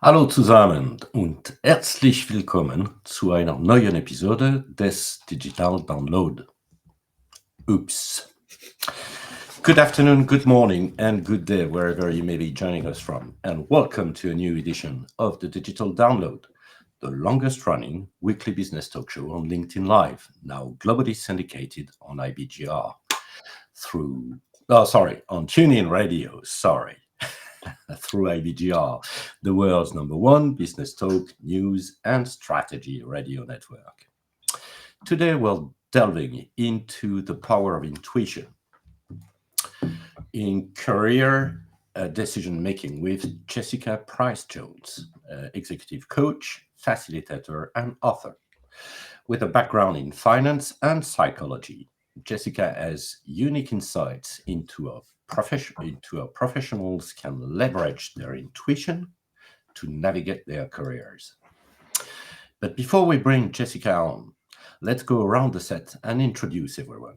Hallo zusammen und herzlich willkommen zu einer neuen Episode des Digital Download. Oops. Good afternoon, good morning, and good day wherever you may be joining us from, and welcome to a new edition of the Digital Download, the longest-running weekly business talk show on LinkedIn Live, now globally syndicated on IBGR on TuneIn Radio, through IBGR, the world's #1 business talk, news, and strategy radio network. Today, we're delving into the power of intuition in career decision-making with Jessica Price-Jones, executive coach, facilitator, and author. With a background in finance and psychology, Jessica has unique insights into how professionals can leverage their intuition to navigate their careers. But before we bring Jessica on, let's go around the set and introduce everyone.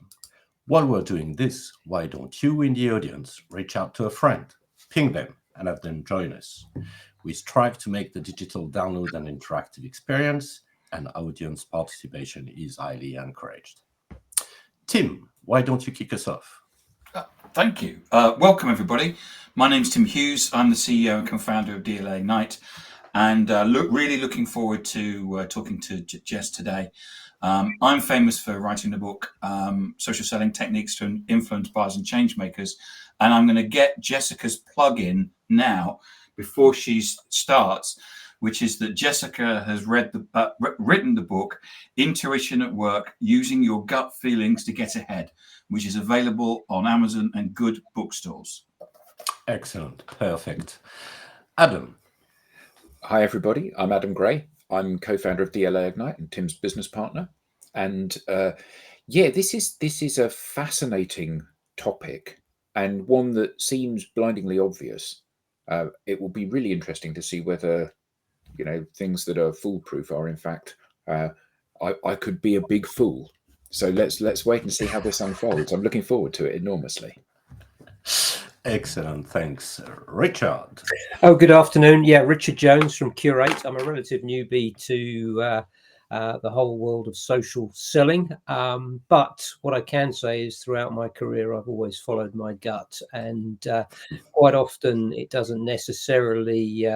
While we're doing this, why don't you in the audience reach out to a friend, ping them, and have them join us? We strive to make the digital download an interactive experience, and audience participation is highly encouraged. Tim, why don't you kick us off? Thank you. Welcome, everybody. My name's Tim Hughes. I'm the CEO and co-founder of DLA Ignite, and really looking forward to talking to Jess today. I'm famous for writing the book, Social Selling Techniques to Influence Buyers and Change Makers, and I'm going to get Jessica's plug-in now before she starts, which is that Jessica has written the book, Intuition at Work, Using Your Gut Feelings to Get Ahead, which is available on Amazon and good bookstores. Excellent. Perfect. Adam. Hi, everybody. I'm Adam Gray. I'm co-founder of DLA Ignite and Tim's business partner. And this is a fascinating topic and one that seems blindingly obvious. It will be really interesting to see whether, things that are foolproof are in fact, I could be a big fool. So let's wait and see how this unfolds. I'm looking forward to it enormously. Excellent, thanks. Richard. Oh, good afternoon. Yeah, Richard Jones from Curate. I'm a relative newbie to the whole world of social selling. But what I can say is throughout my career, I've always followed my gut. And quite often it doesn't necessarily...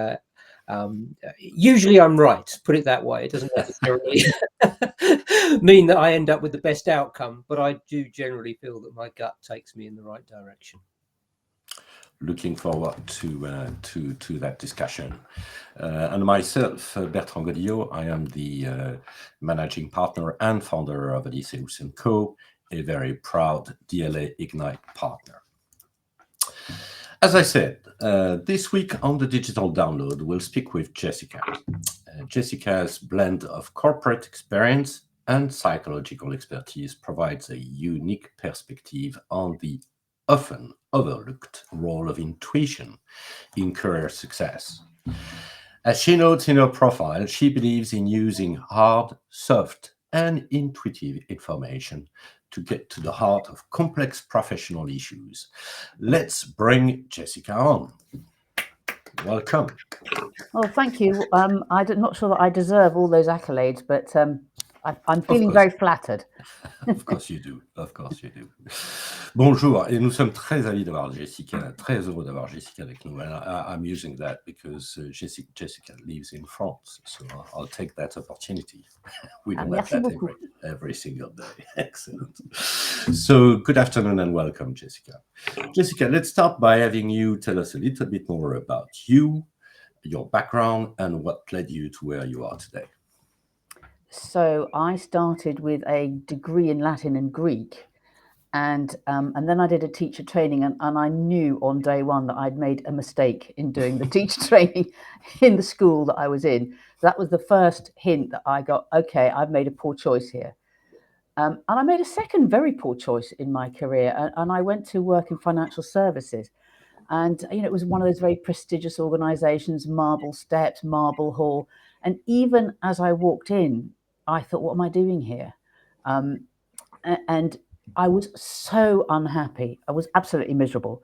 usually I'm right, put it that way. It doesn't necessarily mean that I end up with the best outcome, but I do generally feel that my gut takes me in the right direction. Looking forward to that discussion. And myself, Bertrand Godillot, I am the managing partner and founder of Odysseus & Co., a very proud DLA Ignite partner. As I said, this week on the Digital Download, we'll speak with Jessica. Jessica's blend of corporate experience and psychological expertise provides a unique perspective on the often overlooked role of intuition in career success. As she notes in her profile, she believes in using hard, soft, and intuitive information to get to the heart of complex professional issues. Let's bring Jessica on. Welcome. Well, thank you. I'm not sure that I deserve all those accolades, but I'm feeling very flattered. Of course you do. Of course you do. Bonjour, et nous sommes très avis d'avoir Jessica, très heureux d'avoir Jessica avec nous. And I'm using that because Jessica lives in France, so I'll take that opportunity. We don't have that every single day. Excellent. So good afternoon and welcome, Jessica. Jessica, let's start by having you tell us a little bit more about you, your background, and what led you to where you are today. So I started with a degree in Latin and Greek, and then I did a teacher training, and I knew on day one that I'd made a mistake in doing the teacher training in the school that I was in. So that was the first hint that I got, okay, I've made a poor choice here. And I made a second very poor choice in my career, and I went to work in financial services. And, it was one of those very prestigious organizations, Marble Steps, Marble Hall. And even as I walked in, I thought, what am I doing here? And I was so unhappy. I was absolutely miserable.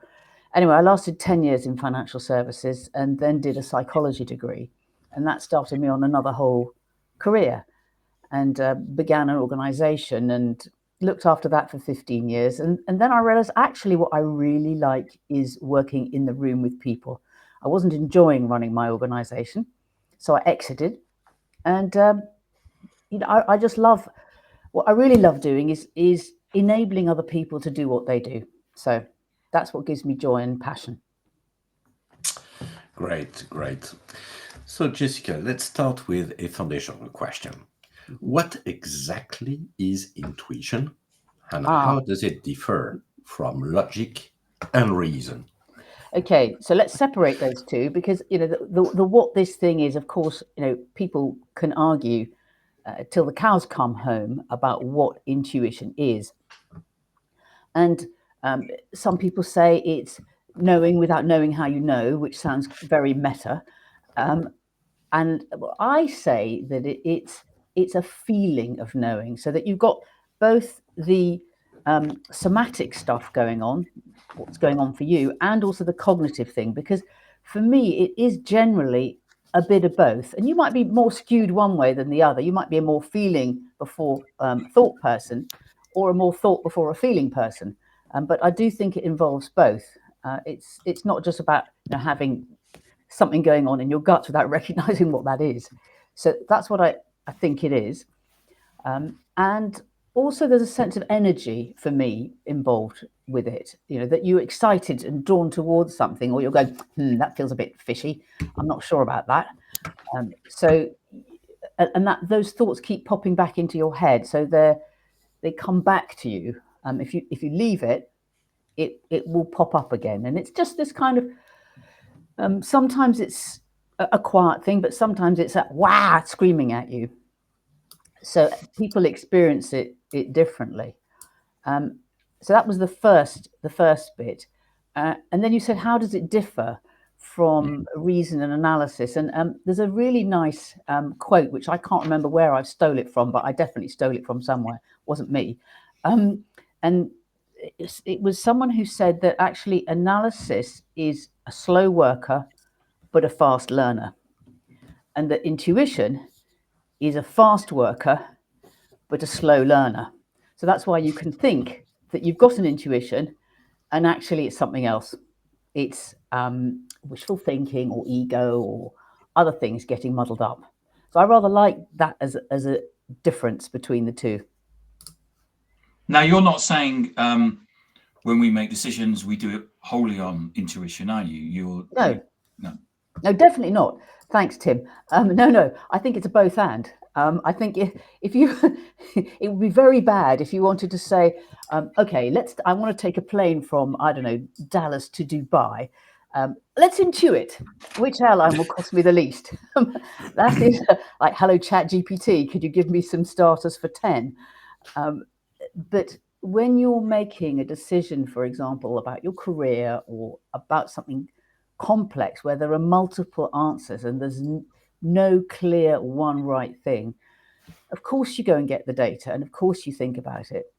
anyway, I lasted 10 years in financial services and then did a psychology degree. And that started me on another whole career, and began an organization and looked after that for 15 years. And then I realized actually what I really like is working in the room with people. I wasn't enjoying running my organization, so I exited. And I just love, what I really love doing is enabling other people to do what they do. So that's what gives me joy and passion. Great, great. So, Jessica, let's start with a foundational question. What exactly is intuition, and how does it differ from logic and reason? Okay, so let's separate those two, because the what this thing is, of course, people can argue till the cows come home about what intuition is. And some people say it's knowing without knowing how you know, which sounds very meta. And I say that it's a feeling of knowing, so that you've got both the somatic stuff going on, what's going on for you, and also the cognitive thing. Because for me, it is generally a bit of both. And you might be more skewed one way than the other. You might be a more feeling before thought person, or a more thought before a feeling person. But I do think it involves both. It's not just about having something going on in your gut without recognizing what that is. So that's what I think it is. And also there's a sense of energy for me involved with it, that you're excited and drawn towards something, or you're going, that feels a bit fishy, I'm not sure about that. So and that those thoughts keep popping back into your head, so they come back to you. If you leave it, it will pop up again, and it's just this kind of sometimes it's a quiet thing, but sometimes it's a wow screaming at you. So people experience it differently. So that was the first bit. And then you said, how does it differ from reason and analysis? And there's a really nice quote, which I can't remember where I stole it from, but I definitely stole it from somewhere. It wasn't me. And it was someone who said that actually analysis is a slow worker, but a fast learner. And that intuition is a fast worker, but a slow learner. So that's why you can think that you've got an intuition, and actually it's something else. It's wishful thinking or ego or other things getting muddled up. So I rather like that as a difference between the two. Now, you're not saying when we make decisions, we do it wholly on intuition, are you? No, definitely not. Thanks, Tim. No, I think it's a both and. I think if you, it would be very bad if you wanted to say, okay, I want to take a plane from, I don't know, Dallas to Dubai. Let's intuit which airline will cost me the least. That is like, hello, Chat GPT, could you give me some starters for 10? But when you're making a decision, for example, about your career or about something complex where there are multiple answers and there's no clear one right thing, of course you go and get the data, and of course you think about it,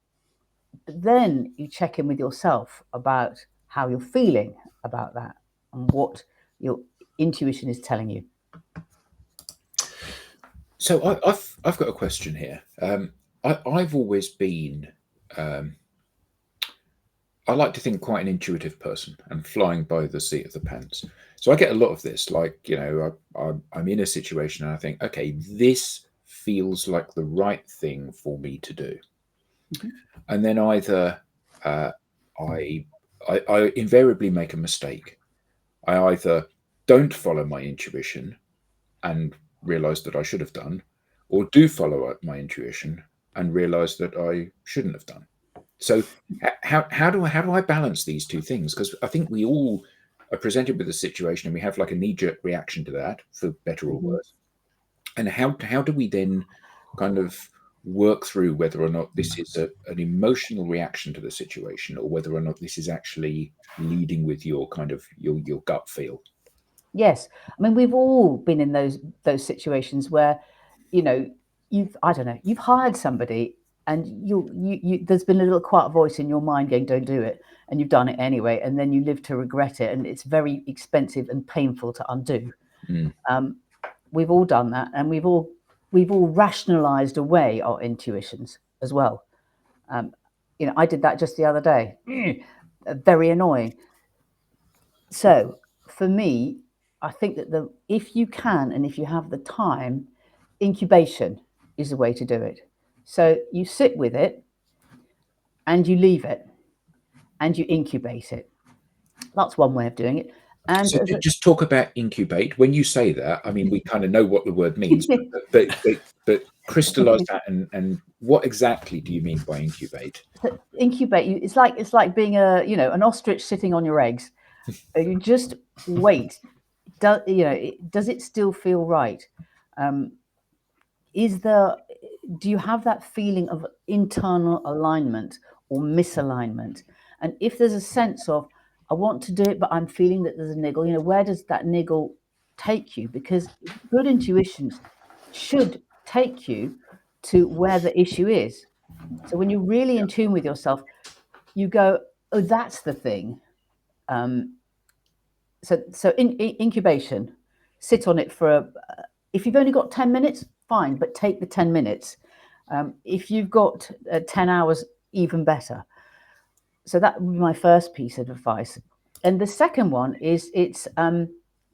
but then you check in with yourself about how you're feeling about that and what your intuition is telling you. So I've got a question here. I've always been I like to think quite an intuitive person and flying by the seat of the pants. So I get a lot of this, like, I'm in a situation and I think, okay, this feels like the right thing for me to do. Mm-hmm. And then either I invariably make a mistake. I either don't follow my intuition and realize that I should have done, or do follow my intuition and realize that I shouldn't have done. So how do I balance these two things? Because I think we all are presented with a situation and we have like a knee-jerk reaction to that, for better or worse. And how do we then kind of work through whether or not this is an emotional reaction to the situation, or whether or not this is actually leading with your kind of your gut feel? Yes, I mean, we've all been in those situations where, you've hired somebody and you there's been a little quiet voice in your mind going, don't do it, and you've done it anyway, and then you live to regret it, and it's very expensive and painful to undo. We've all done that, and we've all rationalized away our intuitions as well. I did that just the other day. Very annoying. So for me, I think that if you can and if you have the time, incubation is the way to do it. So you sit with it and you leave it and you incubate it. That's one way of doing it. And so just talk about incubate. When you say that, I mean, we kind of know what the word means, but crystallize that, and what exactly do you mean by incubate? So incubate, it's like being an ostrich sitting on your eggs. You just wait. Does it still feel right? Do you have that feeling of internal alignment or misalignment? And if there's a sense of, I want to do it, but I'm feeling that there's a niggle, where does that niggle take you? Because good intuitions should take you to where the issue is. So when you're really in tune with yourself, you go, oh, that's the thing. So in incubation, sit on it for if you've only got 10 minutes, fine, but take the 10 minutes. If you've got 10 hours, even better. So that would be my first piece of advice. And the second one is it's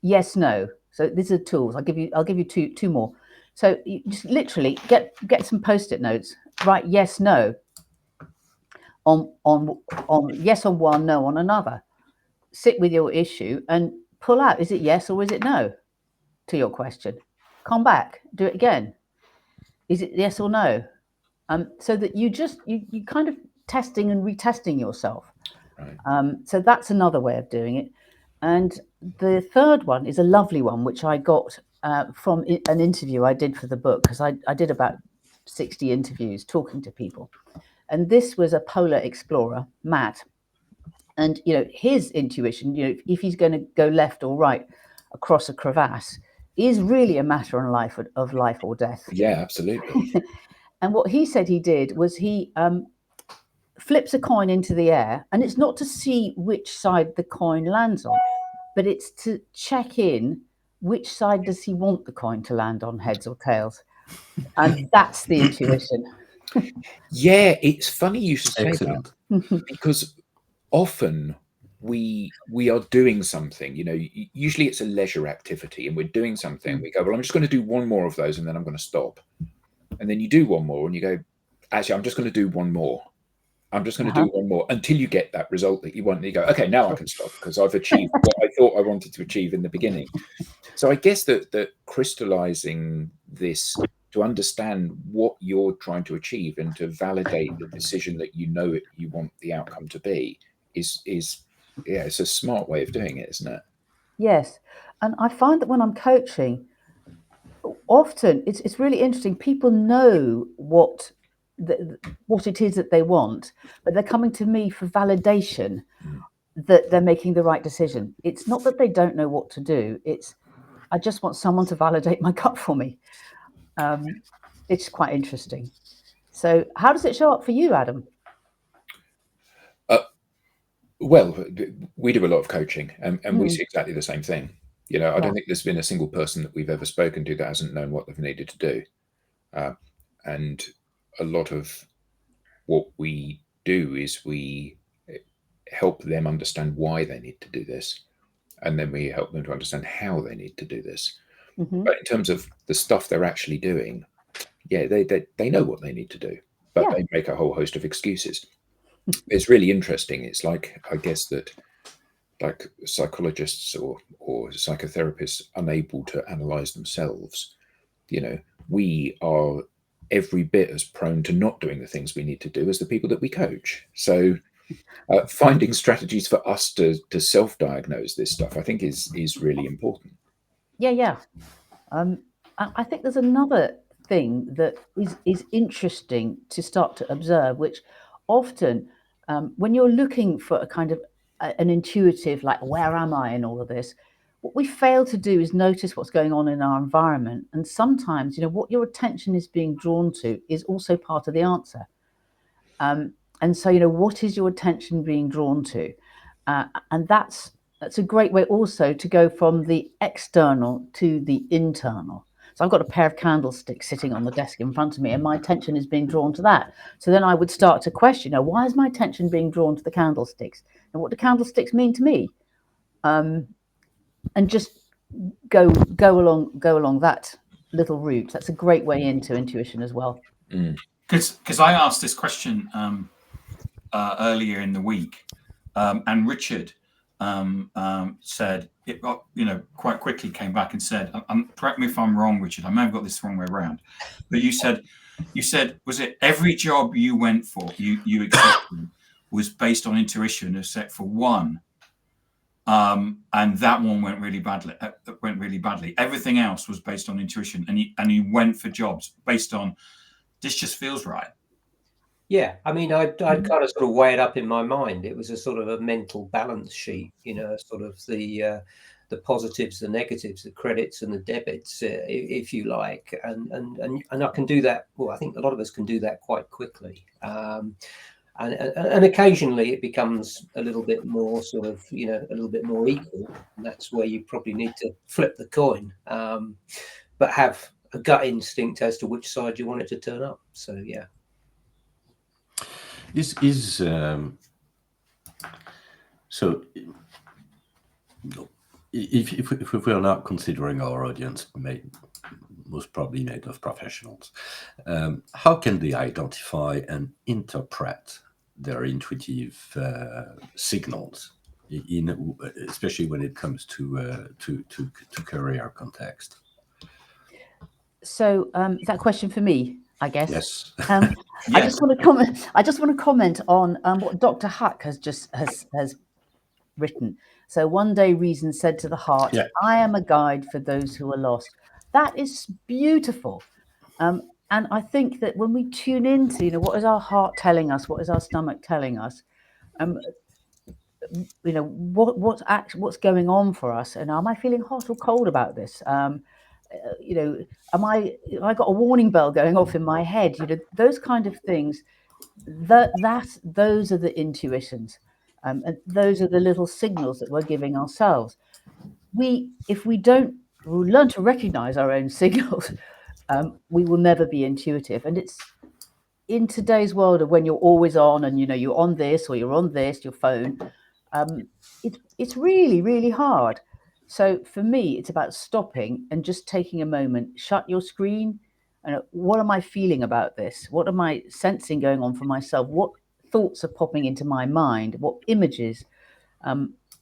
yes, no. So these are tools. I'll give you two more. So you just literally get some post-it notes. Write yes, no on yes on one, no on another. Sit with your issue and pull out, is it yes or is it no to your question? Come back, do it again. Is it yes or no? So that you kind of testing and retesting yourself. Right. So that's another way of doing it. And the third one is a lovely one, which I got from an interview I did for the book, because I did about 60 interviews talking to people. And this was a polar explorer, Matt. And, his intuition, if he's going to go left or right across a crevasse, is really a matter of life or death. Yeah, absolutely. And what he said he did was he flips a coin into the air, and it's not to see which side the coin lands on, but it's to check in which side does he want the coin to land on, heads or tails. And that's the intuition. Yeah, it's funny you should say Excellent. that, because often we are doing something, usually it's a leisure activity, and we're doing something. We go, well, I'm just going to do one more of those and then I'm going to stop. And then you do one more and you go, actually, I'm just going to do one more. I'm just going to do one more until you get that result that you want. And you go, okay, now I can stop because I've achieved what I thought I wanted to achieve in the beginning. So I guess that crystallizing this to understand what you're trying to achieve and to validate the decision that you want the outcome to be is it's a smart way of doing it, isn't it? Yes. And I find that when I'm coaching, often it's really interesting. People know what it is that they want, but they're coming to me for validation that they're making the right decision. It's not that they don't know what to do. It's, I just want someone to validate my gut for me. It's quite interesting. So how does it show up for you, Adam? Well, we do a lot of coaching, and we see exactly the same thing. I don't think there's been a single person that we've ever spoken to that hasn't known what they've needed to do. And a lot of what we do is we help them understand why they need to do this, and then we help them to understand how they need to do this. But in terms of the stuff they're actually doing, yeah, they know what they need to do, but they make a whole host of excuses. It's really interesting. It's like, I guess that like psychologists or psychotherapists unable to analyze themselves, we are every bit as prone to not doing the things we need to do as the people that we coach. So finding strategies for us to self-diagnose this stuff, I think is really important. Yeah. I think there's another thing that is interesting to start to observe, which often when you're looking for a kind of an intuitive, like, where am I in all of this, what we fail to do is notice what's going on in our environment. And sometimes, what your attention is being drawn to is also part of the answer. And so, what is your attention being drawn to? And that's a great way also to go from the external to the internal. So I've got a pair of candlesticks sitting on the desk in front of me, and my attention is being drawn to that. So then I would start to question, why is my attention being drawn to the candlesticks? And what do candlesticks mean to me? And just go along that little route. That's a great way into intuition as well. Because I asked this question earlier in the week, and Richard said, quite quickly came back and said, correct me if I'm wrong, Richard, I may have got this the wrong way around, but you said, was it every job you went for, you accepted, was based on intuition except for one, and that one went really badly. Everything else was based on intuition, and you went for jobs based on, this just feels right. Yeah, I mean, I'd kind of sort of weigh it up in my mind. It was a sort of a mental balance sheet, sort of the positives, the negatives, the credits and the debits, if you like, and I can do that. Well, I think a lot of us can do that quite quickly, and occasionally it becomes a little bit more sort of, a little bit more equal. And that's where you probably need to flip the coin, but have a gut instinct as to which side you want it to turn up. So yeah. So if we are not considering our audience most probably made of professionals, how can they identify and interpret their intuitive signals, especially when it comes to career context? So is that a question for me, I guess? Yes. Yes. I just want to comment on what Dr. Huck has written. So one day reason said to the heart, I am a guide for those who are lost. That is beautiful. And I think that when we tune into, what is our heart telling us? What is our stomach telling us? What's going on for us? And am I feeling hot or cold about this? Have I got a warning bell going off in my head? Those kind of things. Those are the intuitions, and those are the little signals that we're giving ourselves. If we don't learn to recognize our own signals, we will never be intuitive. And it's in today's world of when you're always on, and you're on this or you're on this, your phone. It's really, really hard. So for me, it's about stopping and just taking a moment, shut your screen. And what am I feeling about this? What am I sensing going on for myself? What thoughts are popping into my mind? What images?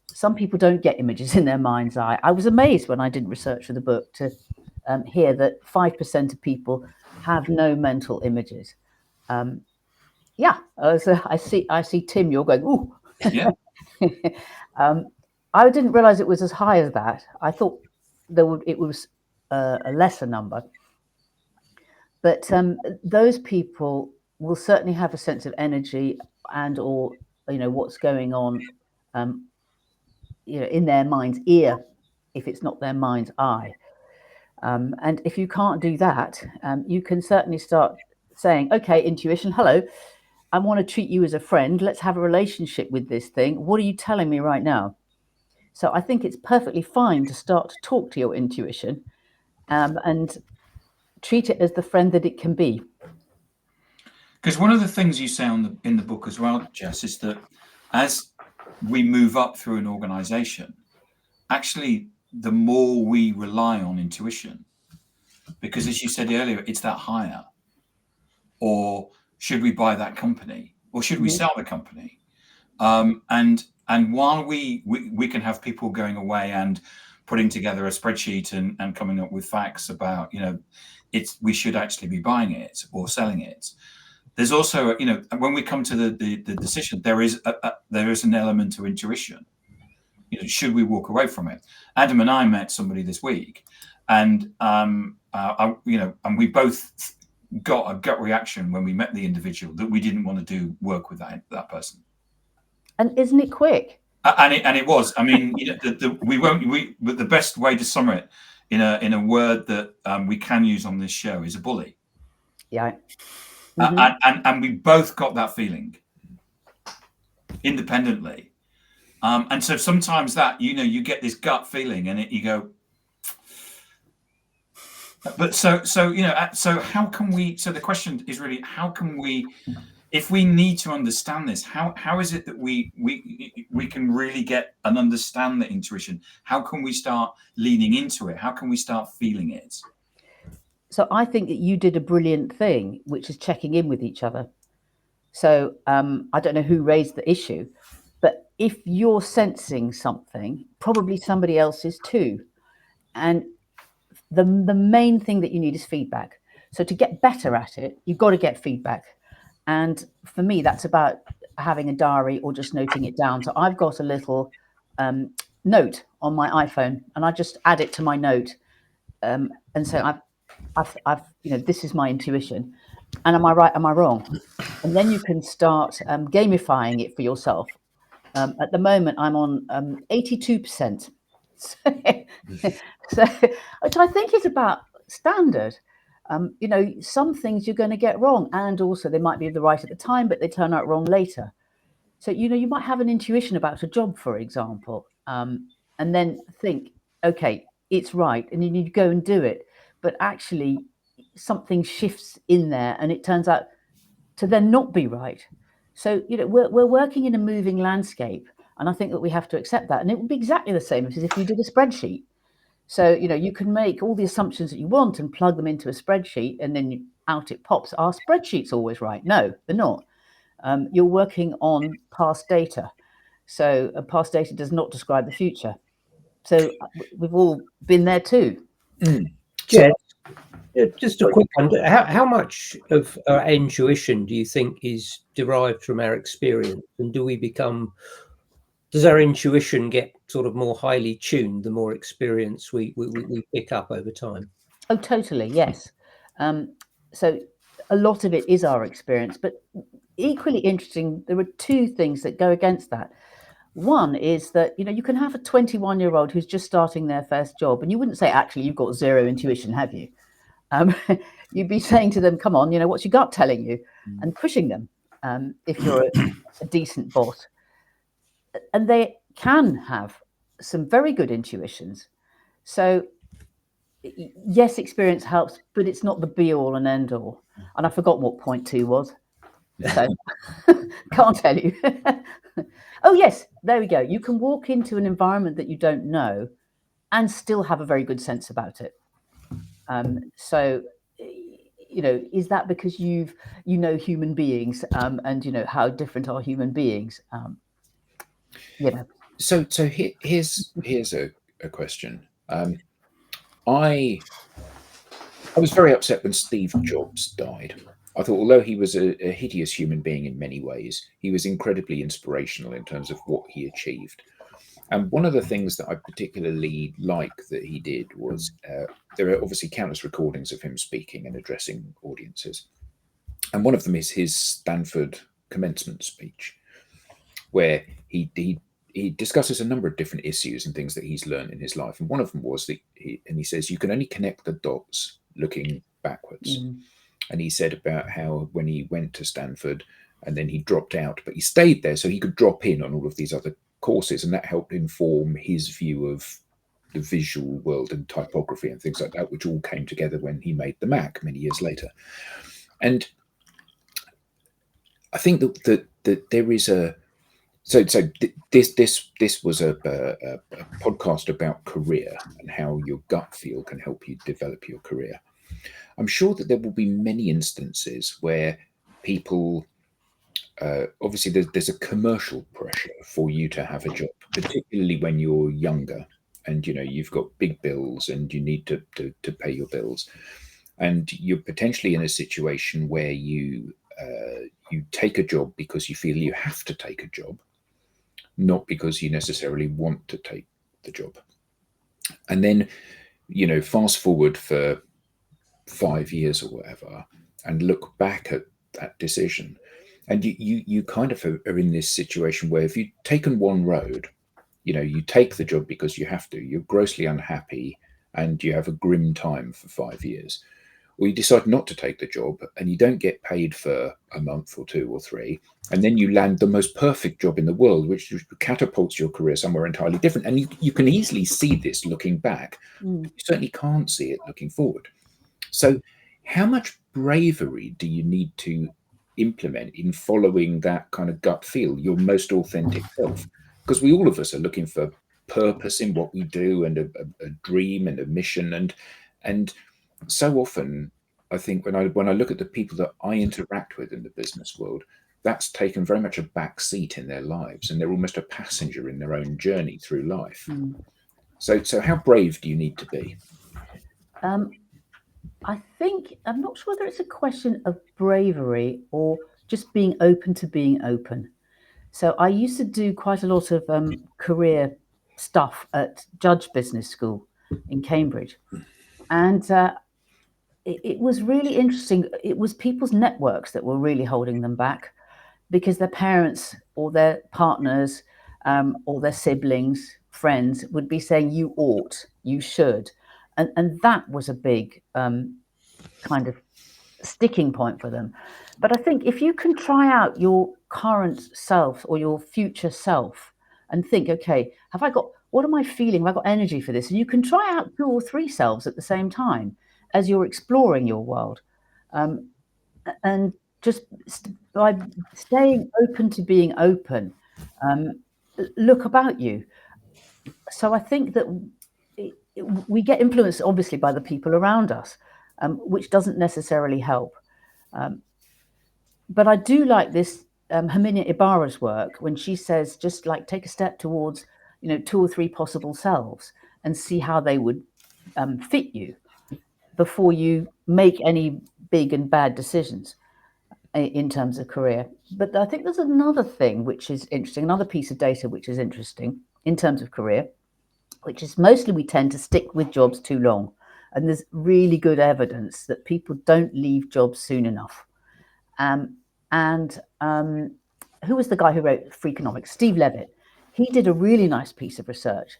Some people don't get images in their mind's eye. I was amazed when I did research for the book to hear that 5% of people have no mental images. So I see Tim, you're going, ooh. Yeah. I didn't realize it was as high as that. I thought it was a lesser number. But those people will certainly have a sense of energy or what's going on in their mind's ear, if it's not their mind's eye. And if you can't do that, you can certainly start saying, okay, intuition, hello, I want to treat you as a friend. Let's have a relationship with this thing. What are you telling me right now? So I think it's perfectly fine to start to talk to your intuition and treat it as the friend that it can be. Because one of the things you say in the book as well, Jess, is that as we move up through an organization, actually, the more we rely on intuition, because as you said earlier, it's that hire, or should we buy that company, or should we sell the company? And while we can have people going away and putting together a spreadsheet and coming up with facts about, we should actually be buying it or selling it. There's also, when we come to the decision, there is an element to intuition. Should we walk away from it? Adam and I met somebody this week, and and we both got a gut reaction when we met the individual that we didn't want to do work with that person. And isn't it quick? And it was. I mean, but the best way to sum it in a word that we can use on this show is a bully. Yeah. and we both got that feeling independently. And so sometimes that, you get this gut feeling and you go, but so how can we, so the question is really, how can we, if we need to understand this, how is it that we can really get and understand the intuition? How can we start leaning into it? How can we start feeling it? So I think that you did a brilliant thing, which is checking in with each other. So I don't know who raised the issue, but if you're sensing something, probably somebody else is too. And the main thing that you need is feedback. So to get better at it, you've got to get feedback. And for me, that's about having a diary or just noting it down. So I've got a little note on my iPhone, and I just add it to my note. And so I've this is my intuition. And am I right? Am I wrong? And then you can start gamifying it for yourself. At the moment, I'm on 82%. So, which I think is about standard. Some things you're going to get wrong, and also they might be the right at the time, but they turn out wrong later. So, you might have an intuition about a job, for example, and then think, okay, it's right, and you need to go and do it. But actually, something shifts in there, and it turns out to then not be right. So, we're working in a moving landscape, and I think that we have to accept that. And it would be exactly the same as if you did a spreadsheet. So, you can make all the assumptions that you want and plug them into a spreadsheet, and then out it pops. Are spreadsheets always right? No, they're not. You're working on past data. So past data does not describe the future. So we've all been there too. Yeah, just a quick one. How much of our intuition do you think is derived from our experience? And does our intuition get sort of more highly tuned the more experience we pick up over time? Oh, totally, yes. So a lot of it is our experience, but equally interesting, there are two things that go against that. One is that, you can have a 21-year-old who's just starting their first job, and you wouldn't say, actually, you've got zero intuition, have you? You'd be saying to them, come on, what's your gut telling you? And pushing them if you're a decent boss. And they can have some very good intuitions. So yes, experience helps, but it's not the be all and end all. And I forgot what point 2 was. So can't tell you. Oh, yes, there we go. You can walk into an environment that you don't know and still have a very good sense about it. So, is that because you know human beings and how different are human beings? So here's a question. I was very upset when Steve Jobs died. I thought, although he was a hideous human being in many ways, he was incredibly inspirational in terms of what he achieved. And one of the things that I particularly like that he did was there are obviously countless recordings of him speaking and addressing audiences. And one of them is his Stanford commencement speech, where he discusses a number of different issues and things that he's learned in his life. And one of them was that he says, you can only connect the dots looking backwards. And he said about how when he went to Stanford and then he dropped out, but he stayed there so he could drop in on all of these other courses, and that helped inform his view of the visual world and typography and things like that, which all came together when he made the Mac many years later. And I think that there is a this was a podcast about career and how your gut feel can help you develop your career. I'm sure that there will be many instances where people obviously there's a commercial pressure for you to have a job, particularly when you're younger and you've got big bills and you need to pay your bills, and you're potentially in a situation where you take a job because you feel you have to take a job, not because you necessarily want to take the job. And then fast forward for 5 years or whatever and look back at that decision, and you kind of are in this situation where if you've taken one road, you take the job because you have to, you're grossly unhappy and you have a grim time for 5 years, or you decide not to take the job and you don't get paid for a month or 2 or 3, and then you land the most perfect job in the world, which catapults your career somewhere entirely different. And you can easily see this looking back. Mm. You certainly can't see it looking forward. So how much bravery do you need to implement in following that kind of gut feel, your most authentic self? Because we all of us are looking for purpose in what we do, and a dream and a mission, and so often I think when I look at the people that I interact with in the business world, that's taken very much a back seat in their lives, and they're almost a passenger in their own journey through life. Mm. So how brave do you need to be? I think, I'm not sure whether it's a question of bravery or just being open to being open. So I used to do quite a lot of career stuff at Judge Business School in Cambridge. And it was really interesting. It was people's networks that were really holding them back, because their parents or their partners or their siblings, friends would be saying, you ought, you should. And that was a big kind of sticking point for them. But I think if you can try out your current self or your future self and think, okay, what am I feeling? Have I got energy for this? And you can try out 2 or 3 selves at the same time as you're exploring your world. And just by staying open to being open, look about you. So I think that we get influenced obviously by the people around us, which doesn't necessarily help. But I do like this Herminia Ibarra's work when she says, just like take a step towards 2 or 3 possible selves and see how they would fit you before you make any big and bad decisions in terms of career. But I think there's another thing which is interesting, another piece of data which is interesting in terms of career, which is mostly we tend to stick with jobs too long. And there's really good evidence that people don't leave jobs soon enough. Who was the guy who wrote Freakonomics? Steve Levitt. He did a really nice piece of research.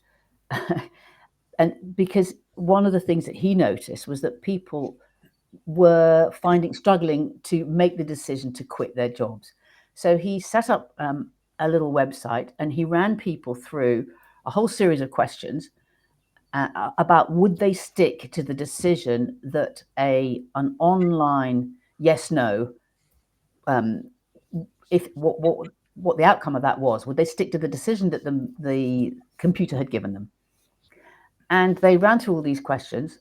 And because one of the things that he noticed was that people were struggling to make the decision to quit their jobs. So he set up a little website, and he ran people through a whole series of questions about would they stick to the decision that an online yes/no, if what the outcome of that was, would they stick to the decision that the computer had given them? And they ran through all these questions,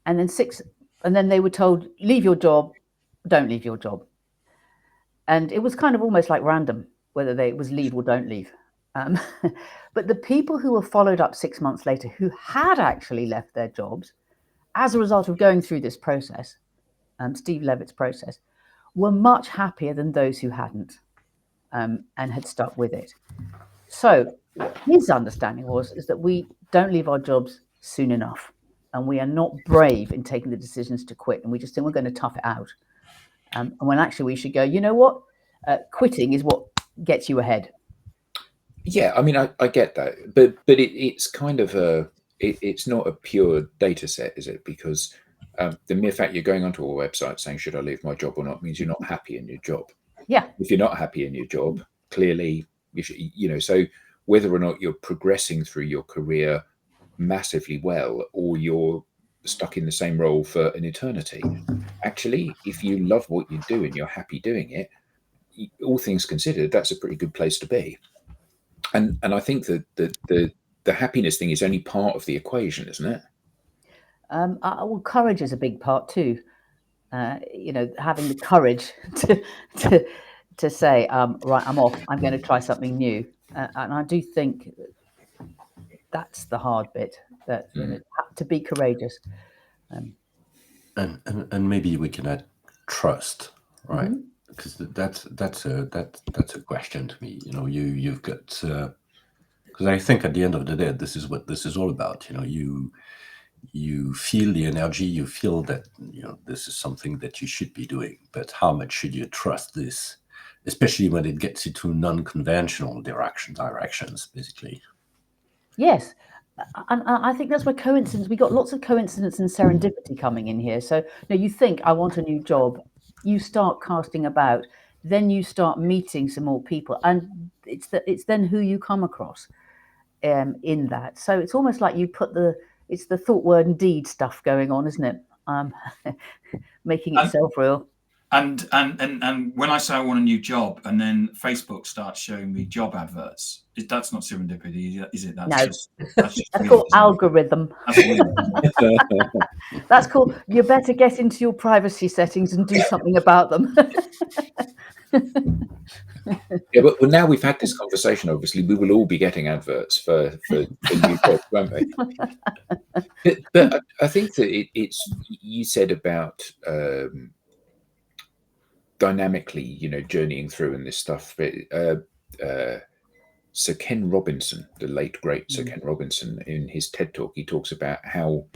and then they were told, leave your job, don't leave your job. And it was kind of almost like random whether it was leave or don't leave. But the people who were followed up 6 months later, who had actually left their jobs as a result of going through this process, Steve Levitt's process, were much happier than those who hadn't and had stuck with it. So his understanding is that we don't leave our jobs soon enough, and we are not brave in taking the decisions to quit, and we just think we're going to tough it out. And when actually we should go, you know what? Quitting is what gets you ahead. Yeah, I mean, I get that, but it's kind of it's not a pure data set, is it? Because the mere fact you're going onto a website saying, should I leave my job or not, means you're not happy in your job. Yeah. If you're not happy in your job, clearly, so whether or not you're progressing through your career massively well, or you're stuck in the same role for an eternity, actually, if you love what you do and you're happy doing it, all things considered, that's a pretty good place to be. And I think that the happiness thing is only part of the equation, isn't it? Well, courage is a big part too. Having the courage to say, right, I'm off. I'm going to try something new. And I do think that's the hard bit. That to be courageous. And maybe we can add trust, right? Mm-hmm. Because that's a question to me. You've got because I think at the end of the day, this is what this is all about. You feel the energy, you feel that this is something that you should be doing, but how much should you trust this, especially when it gets into non-conventional directions, basically? Yes, And I think that's where coincidence. We got lots of coincidence and serendipity coming in here. So you think, I want a new job, you start casting about, then you start meeting some more people, and it's then who you come across in that. So it's almost like you put it's the thought, word, and deed stuff going on, isn't it? Making itself real. And when I say I want a new job, and then Facebook starts showing me job adverts, that's not serendipity, is it? That's called algorithm. That's cool. You better get into your privacy settings and do something about them. Yeah, but now we've had this conversation, obviously we will all be getting adverts for new jobs, won't we? But I think that it's you said about dynamically, journeying through and this stuff. But Sir Ken Robinson, the late great Sir Ken Robinson, in his TED talk, he talks about how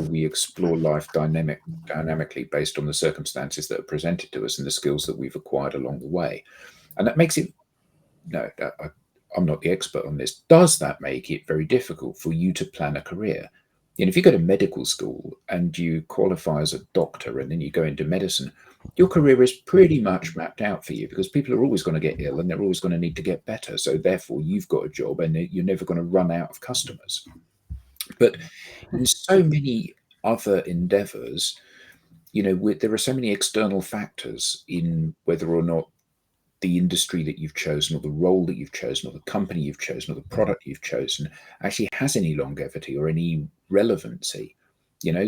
we explore life dynamically based on the circumstances that are presented to us and the skills that we've acquired along the way. And that makes it, I'm not the expert on this, does that make it very difficult for you to plan a career? If you go to medical school and you qualify as a doctor and then you go into medicine, your career is pretty much mapped out for you, because people are always going to get ill and they're always going to need to get better. So therefore you've got a job and you're never going to run out of customers. But in so many other endeavors, there are so many external factors in whether or not the industry that you've chosen, or the role that you've chosen, or the company you've chosen, or the product you've chosen actually has any longevity or any relevancy.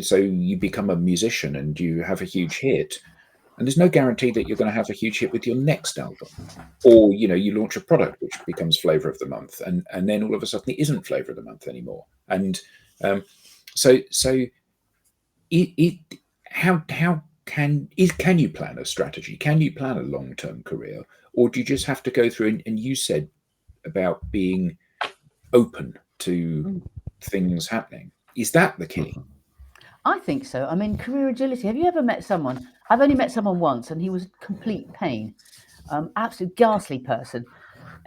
So you become a musician and you have a huge hit, and there's no guarantee that you're going to have a huge hit with your next album. Or you launch a product which becomes flavor of the month, and then all of a sudden it isn't flavor of the month anymore. And so how can you plan a strategy? Can you plan a long-term career? Or do you just have to go through, and you said about being open to things happening. Is that the key? I think so. I mean, career agility. Have you ever met someone? I've only met someone once, and he was complete pain, absolute ghastly person,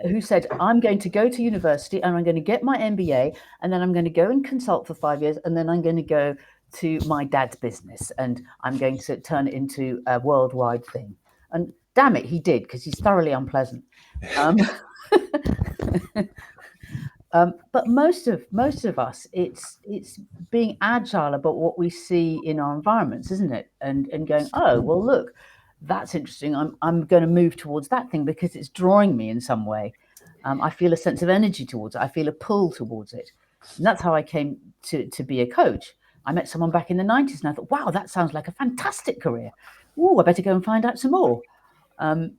who said, I'm going to go to university and I'm going to get my MBA, and then I'm going to go and consult for 5 years, and then I'm going to go to my dad's business and I'm going to turn it into a worldwide thing. And damn it, he did, because he's thoroughly unpleasant. But most of us, it's being agile about what we see in our environments, isn't it? And going, oh, well, look, that's interesting. I'm going to move towards that thing because it's drawing me in some way. I feel a sense of energy towards it. I feel a pull towards it. And that's how I came to be a coach. I met someone back in the 90s and I thought, wow, that sounds like a fantastic career. Oh, I better go and find out some more. And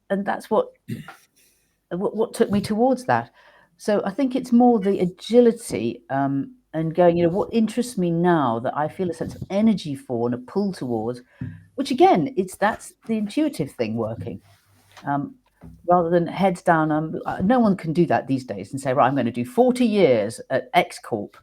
that's what took me towards that. So I think it's more the agility and going, what interests me now that I feel a sense of energy for and a pull towards, which again, that's the intuitive thing working. Rather than heads down. No one can do that these days and say, right, I'm going to do 40 years at X Corp.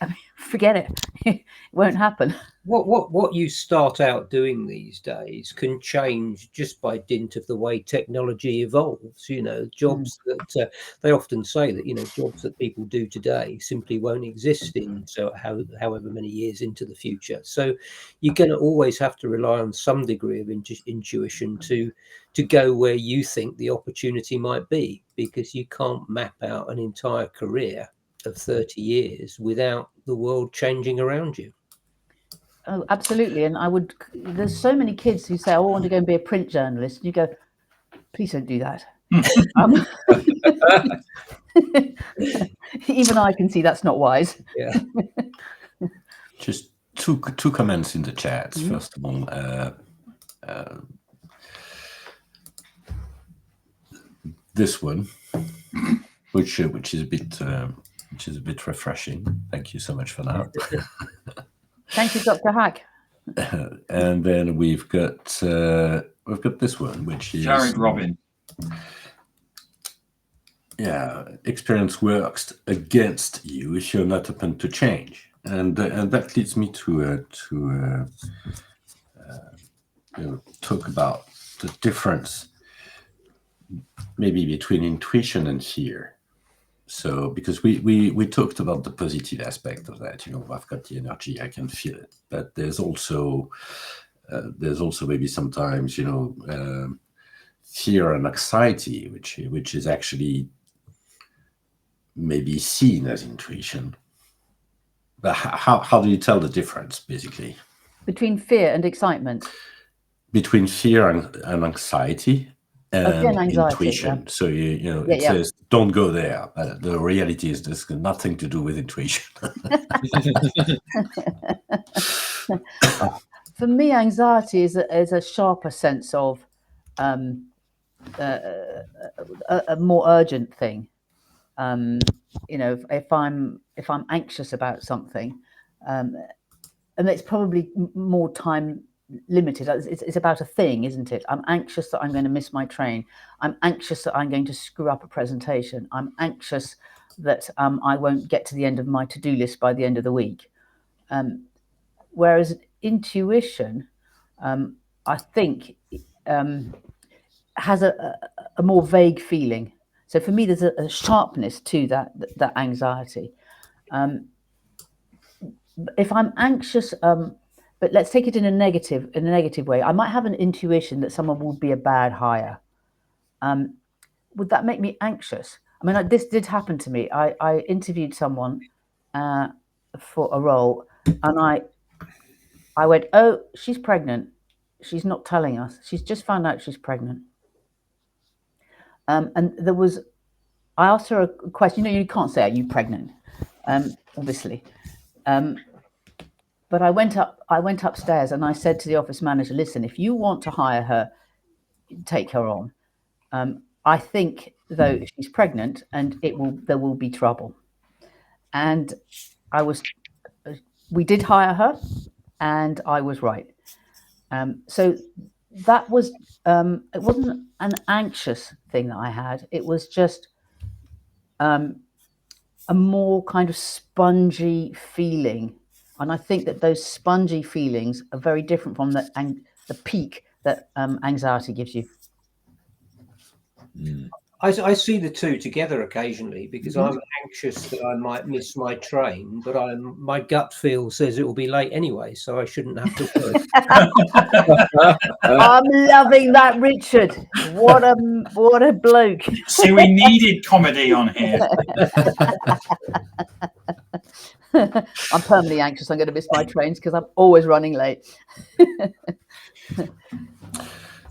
I mean, forget it. It won't happen. What you start out doing these days can change just by dint of the way technology evolves. Jobs that they often say that jobs that people do today simply won't exist in however many years into the future. So you're going to always have to rely on some degree of intuition to go where you think the opportunity might be, because you can't map out an entire career of 30 years without the world changing around you. Oh, absolutely. And there's so many kids who say, I want to go and be a print journalist. And you go, please don't do that. Even I can see that's not wise. Yeah. Just two comments in the chat. First of all, this one, which is a bit refreshing. Thank you so much for that. Thank you, Dr. Hack. And then we've got this one, which is Jared Robin. Yeah, experience works against you if you're not open to change, and that leads me to talk about the difference maybe between intuition and fear. So because we talked about the positive aspect of that, I've got the energy, I can feel it, but there's also maybe sometimes fear and anxiety, which is actually maybe seen as intuition. But how do you tell the difference, basically, between fear and excitement? Between fear and anxiety and anxiety, intuition. yeah. So it says don't go there, but the reality is there's nothing to do with intuition. For me, anxiety is a sharper sense of a more urgent thing. If I'm anxious about something, and it's probably more time limited. It's about a thing, isn't it? I'm anxious that I'm going to miss my train. I'm anxious that I'm going to screw up a presentation. I'm anxious that I won't get to the end of my to-do list by the end of the week. Whereas intuition, I think, has a more vague feeling. So for me, there's a sharpness to that anxiety. If I'm anxious, but let's take it in a negative way. I might have an intuition that someone will be a bad hire. Would that make me anxious? I mean, this did happen to me. I interviewed someone for a role, and I went, "Oh, she's pregnant. She's not telling us. She's just found out she's pregnant." And I asked her a question. You can't say, "Are you pregnant?" Obviously. But I went upstairs and I said to the office manager, "Listen, if you want to hire her, take her on. I think, though, she's pregnant and there will be trouble." And we did hire her, and I was right. So that was, it wasn't an anxious thing that I had. It was just a more kind of spongy feeling. And I think that those spongy feelings are very different from the peak that anxiety gives you. I see the two together occasionally because I'm anxious that I might miss my train, but my gut feel says it will be late anyway, so I shouldn't have to worry. I'm loving that, Richard. What a bloke. See, we needed comedy on here. I'm permanently anxious I'm going to miss my trains because I'm always running late.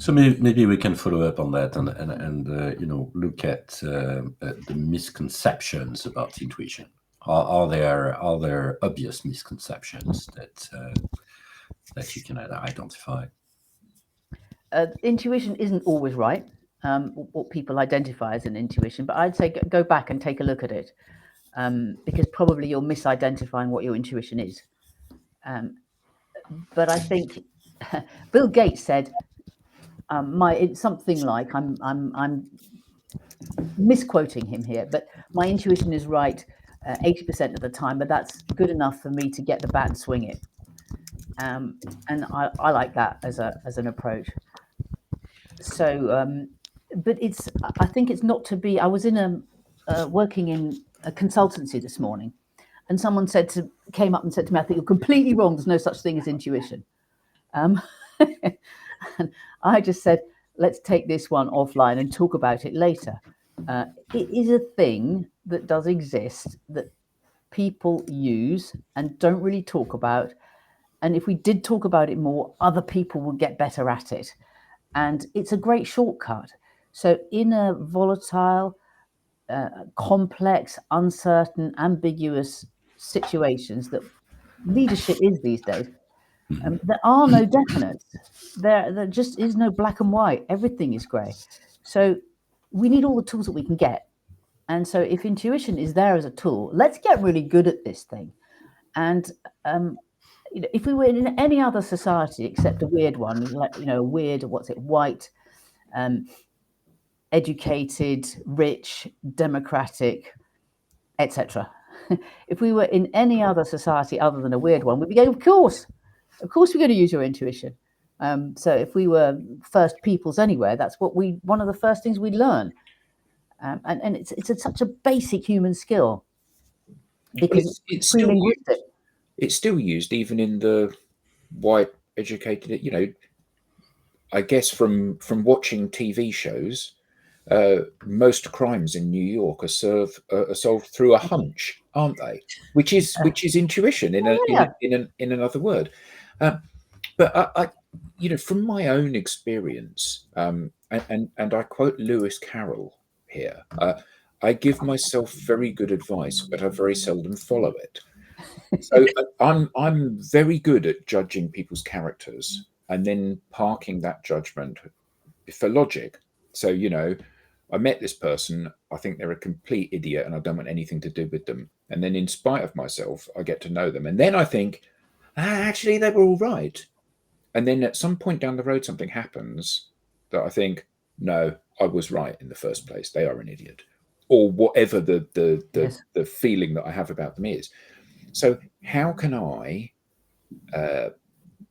So maybe we can follow up on that and look at the misconceptions about intuition. Are there obvious misconceptions that you can identify? Intuition isn't always right. What people identify as an intuition, but I'd say go back and take a look at it, because probably you're misidentifying what your intuition is. But I think Bill Gates said, it's something like, I'm misquoting him here, but my intuition is right 80% of the time, but that's good enough for me to get the bat and swing it. And I like that as an approach. So, but I think it's not to be. I was working in a consultancy this morning, and someone came up and said to me, "I think you're completely wrong. There's no such thing as intuition." And I just said, "Let's take this one offline and talk about it later." It is a thing that does exist that people use and don't really talk about. And if we did talk about it more, other people would get better at it. And it's a great shortcut. So in a volatile, complex, uncertain, ambiguous situations that leadership is these days, there are no definites. There just is no black and white. Everything is grey. So we need all the tools that we can get. And so if intuition is there as a tool, let's get really good at this thing. And if we were in any other society except a weird one, like weird, white, educated, rich, democratic, etc. If we were in any other society other than a weird one, we'd be going, of course we're going to use your intuition. So if we were first peoples anywhere, that's one of the first things we'd learn. And it's such a basic human skill because it's still pre-linguistic. it's still used even in the white educated, I guess from watching TV shows, most crimes in New York are solved through a hunch, aren't they? Which is intuition in another word. But from my own experience, and I quote Lewis Carroll here. I give myself very good advice, but I very seldom follow it. So I'm very good at judging people's characters and then parking that judgment for logic. So I met this person, I think they're a complete idiot and I don't want anything to do with them. And then in spite of myself, I get to know them. And then I think, actually, they were all right. And then at some point down the road, something happens that I think, no, I was right in the first place. They are an idiot, or whatever the feeling that I have about them is. So how can I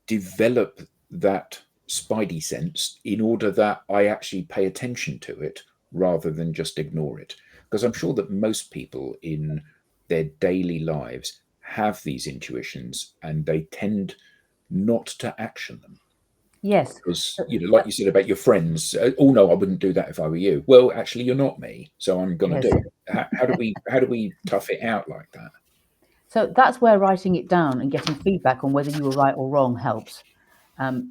develop that spidey sense in order that I actually pay attention to it rather than just ignore it? Because I'm sure that most people in their daily lives have these intuitions and they tend not to action them. Yes. Because, like you said about your friends, oh no, I wouldn't do that if I were you. Well, actually, you're not me, so I'm going to do it. How do we tough it out like that? So that's where writing it down and getting feedback on whether you were right or wrong helps,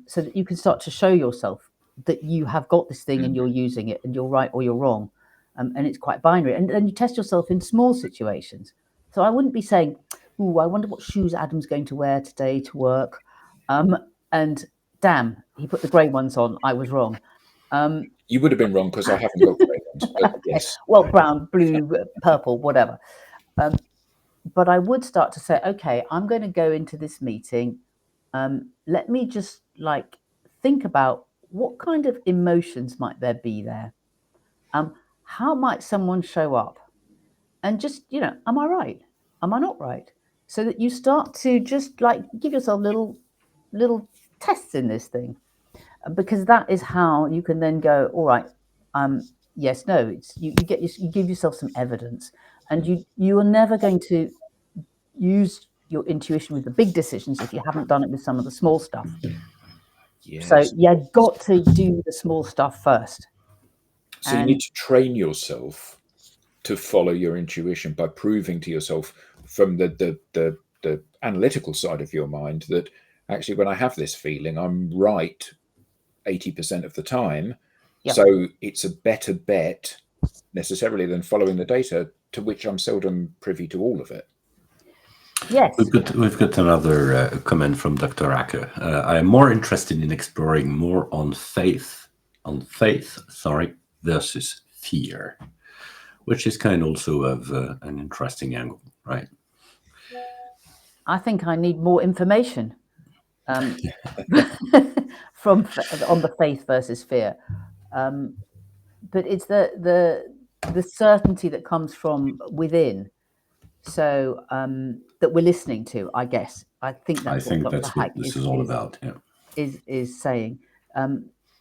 so that you can start to show yourself that you have got this thing and you're using it and you're right or you're wrong. And it's quite binary. And then you test yourself in small situations. So I wouldn't be saying, "Ooh, I wonder what shoes Adam's going to wear today to work." And damn, he put the grey ones on. I was wrong. You would have been wrong because I haven't got grey ones. But yes. Well, brown, blue, purple, whatever. But I would start to say, okay, I'm going to go into this meeting. Let me just think about what kind of emotions might there be there. How might someone show up? And just, am I right? Am I not right? So that you start to just give yourself little tests in this thing, because that is how you can then go, all right, yes, no, it's you give yourself some evidence, and you are never going to use your intuition with the big decisions if you haven't done it with some of the small stuff. Yes. So you've got to do the small stuff first. So you need to train yourself to follow your intuition by proving to yourself from the analytical side of your mind that actually when I have this feeling, I'm right 80% of the time. Yep. So it's a better bet necessarily than following the data, to which I'm seldom privy to all of it. Yes. We've got another comment from Dr. Acker. I am more interested in exploring more on faith, versus fear, which is kind also of an interesting angle, right? I think I need more information from on the faith versus fear, but it's the certainty that comes from within. So that we're listening to, I guess. I think that's what this is all about. Yeah, is saying.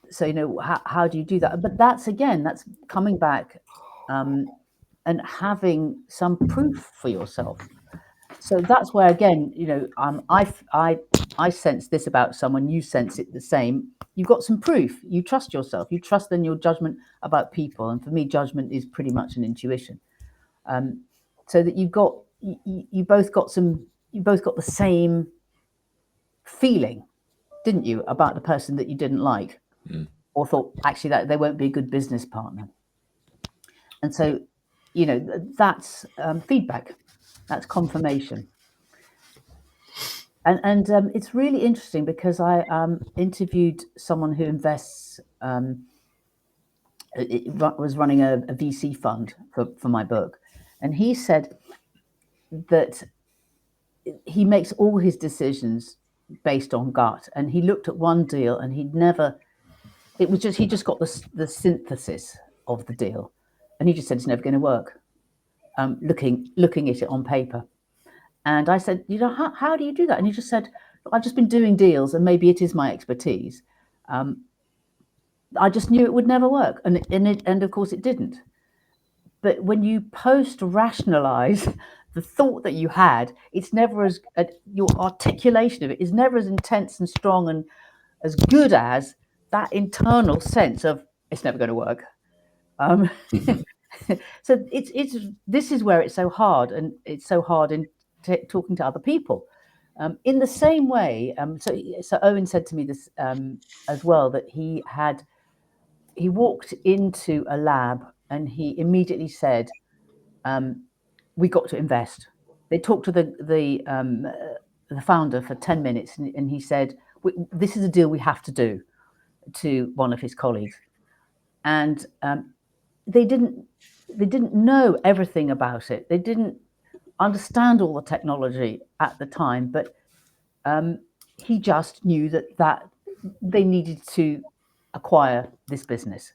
So how do you do that? But that's coming back and having some proof for yourself. So that's where again, I sense this about someone, you sense it the same. You've got some proof. You trust yourself. You trust in your judgment about people. And for me, judgment is pretty much an intuition. So that you both got the same feeling, didn't you, about the person that you didn't like, or thought actually that they won't be a good business partner. And so, that's feedback, that's confirmation. And it's really interesting because I interviewed someone who invests. Was running a VC fund for my book, and he said that he makes all his decisions based on gut. And he looked at one deal and he just got the synthesis of the deal, and he just said it's never going to work. Looking at it on paper, and I said, how do you do that? And he just said, I've just been doing deals, and maybe it is my expertise. I just knew it would never work, and of course it didn't. but when you post-rationalize the thought that you had, it's never as your articulation of it is never as intense and strong and as good as that internal sense of it's never going to work. So this is where it's so hard, and it's so hard in talking to other people. In the same way, so Owen said to me this as well, that he walked into a lab and he immediately said, we got to invest. They talked to the founder for 10 minutes, and he said, this is a deal we have to do, to one of his colleagues. And they didn't know everything about it. They didn't understand all the technology at the time, but he just knew that they needed to acquire this business.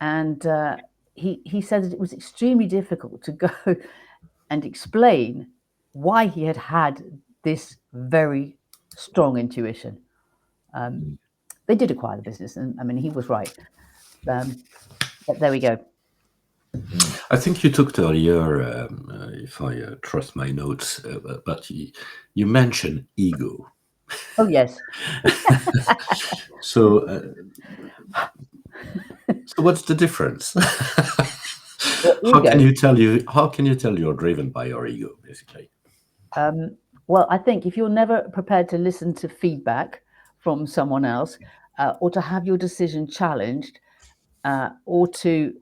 And he said that it was extremely difficult to go and explain why he had this very strong intuition. They did acquire the business, and I mean, he was right. But there we go. I think you talked earlier, if I trust my notes, but you mentioned ego. Oh, yes. So what's the difference? How can you tell you're driven by your ego, basically? Well, I think if you're never prepared to listen to feedback from someone else, or to have your decision challenged, or to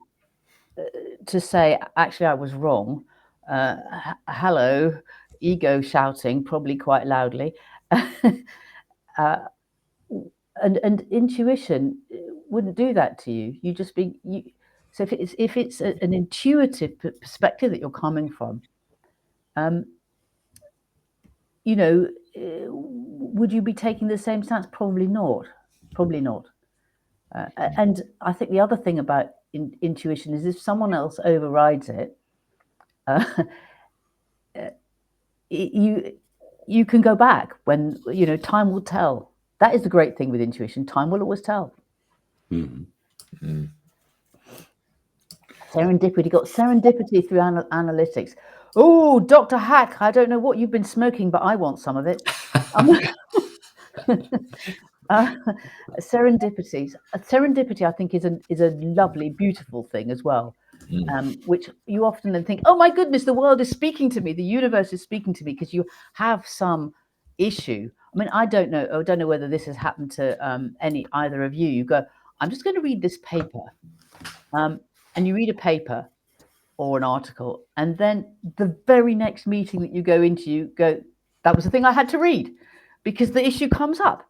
say, actually, I was wrong. Hello, ego shouting, probably quite loudly. And intuition wouldn't do that to you. You just be you. So if it's an intuitive perspective that you're coming from, you know, would you be taking the same stance? Probably not. Probably not. And I think the other thing about intuition is if someone else overrides it, you can go back when, you know, time will tell. That is the great thing with intuition. Time will always tell. Mm-hmm. Serendipity. Got serendipity through analytics. Oh, Dr. Hack, I don't know what you've been smoking, but I want some of it. Serendipity. Serendipity, I think, is a lovely, beautiful thing as well. Which you often then think, oh my goodness, the world is speaking to me, the universe is speaking to me, because you have some issue. I mean, I don't know whether this has happened to either of you. You go, I'm just going to read this paper, and you read a paper or an article, and then the very next meeting that you go into, you go, that was the thing I had to read, because the issue comes up.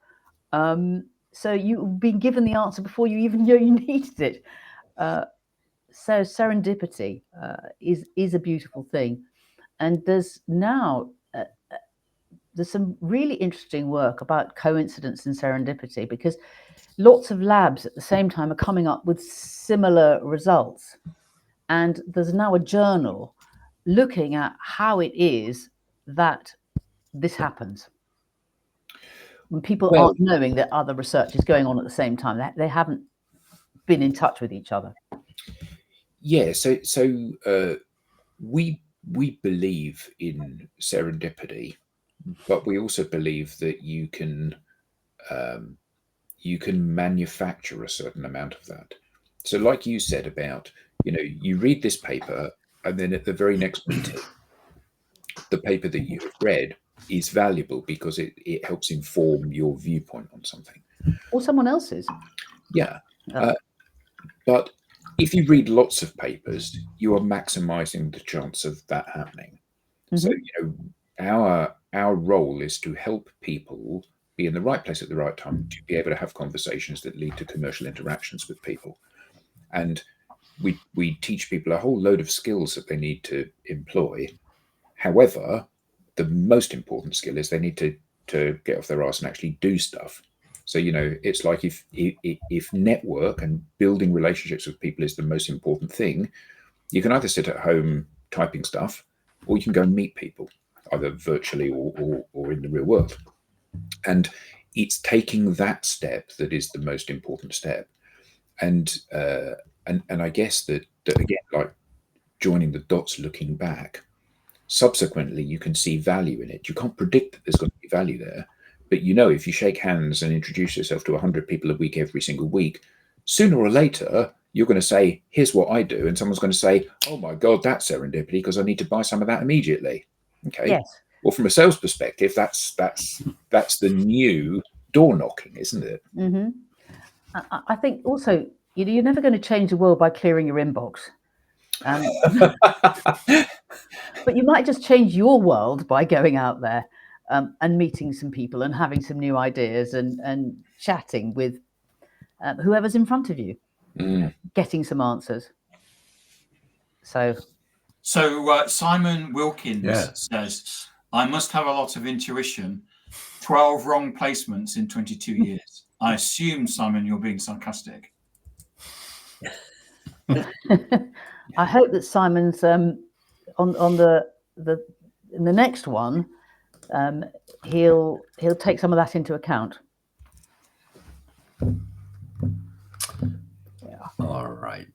So you've been given the answer before you even know you needed it. So serendipity is a beautiful thing, and there's now there's some really interesting work about coincidence and serendipity, because lots of labs at the same time are coming up with similar results, and there's now a journal looking at how it is that this happens when people aren't knowing that other research is going on at the same time. They haven't been in touch with each other. Yeah, so we believe in serendipity, but we also believe that you can manufacture a certain amount of that. So, like you said about, you know, you read this paper, and then at the very next meeting, the paper that you have read is valuable because it helps inform your viewpoint on something, or someone else's. Yeah. But if you read lots of papers, you are maximizing the chance of that happening. So, you know, our role is to help people be in the right place at the right time, to be able to have conversations that lead to commercial interactions with people. And we teach people a whole load of skills that they need to employ. However, the most important skill is they need to get off their arse and actually do stuff. So, you know, it's like if network and building relationships with people is the most important thing, you can either sit at home typing stuff, or you can go and meet people, either virtually or in the real world. And it's taking that step that is the most important step. And I guess that again, like joining the dots looking back. Subsequently, you can see value in it. You can't predict that there's going to be value there, but you know if you shake hands and introduce yourself to 100 people a week every single week, sooner or later, you're going to say, here's what I do. And someone's going to say, oh my God, that's serendipity because I need to buy some of that immediately. Okay. Yes. Well, from a sales perspective, that's the new door knocking, isn't it? Mm-hmm. I think also, you're never going to change the world by clearing your inbox. But you might just change your world by going out there and meeting some people and having some new ideas and chatting with whoever's in front of you, getting some answers. So Simon Wilkins says, I must have a lot of intuition. 12 wrong placements in 22 years. I assume, Simon, you're being sarcastic. I hope that Simon's on the in the next one, he'll take some of that into account. Yeah. All right.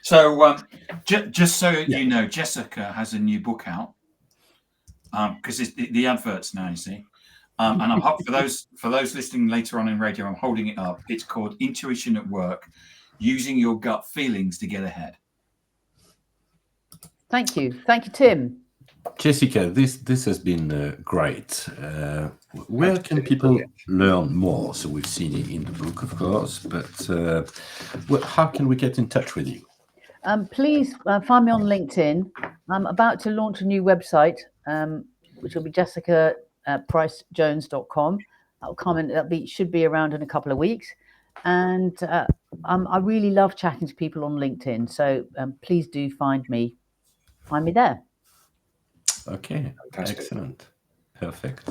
So just so you know, Jessica has a new book out because it's the adverts now, you see. And I'm for those listening later on in radio, I'm holding it up. It's called Intuition at Work: Using Your Gut Feelings to Get Ahead. Thank you, Tim. Jessica, this has been great. Where can people learn more? So we've seen it in the book, of course, but how can we get in touch with you? Please find me on LinkedIn. I'm about to launch a new website, which will be jessicapricejones.com. That'll come in. Should be around in a couple of weeks. And I really love chatting to people on LinkedIn. So please do find me there. Okay, fantastic. Excellent. Perfect.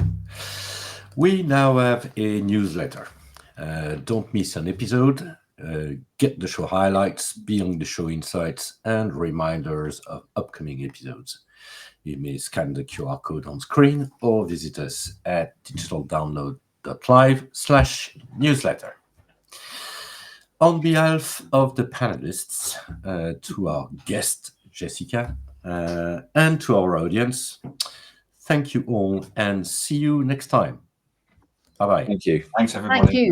We now have a newsletter. Don't miss an episode. Get the show highlights, beyond the show insights, and reminders of upcoming episodes. You may scan the QR code on screen or visit us at digitaldownload.live/newsletter. On behalf of the panelists, to our guest, Jessica, and to our audience, thank you all and see you next time. Bye-bye. Thank you. Thanks, everybody. Thank you.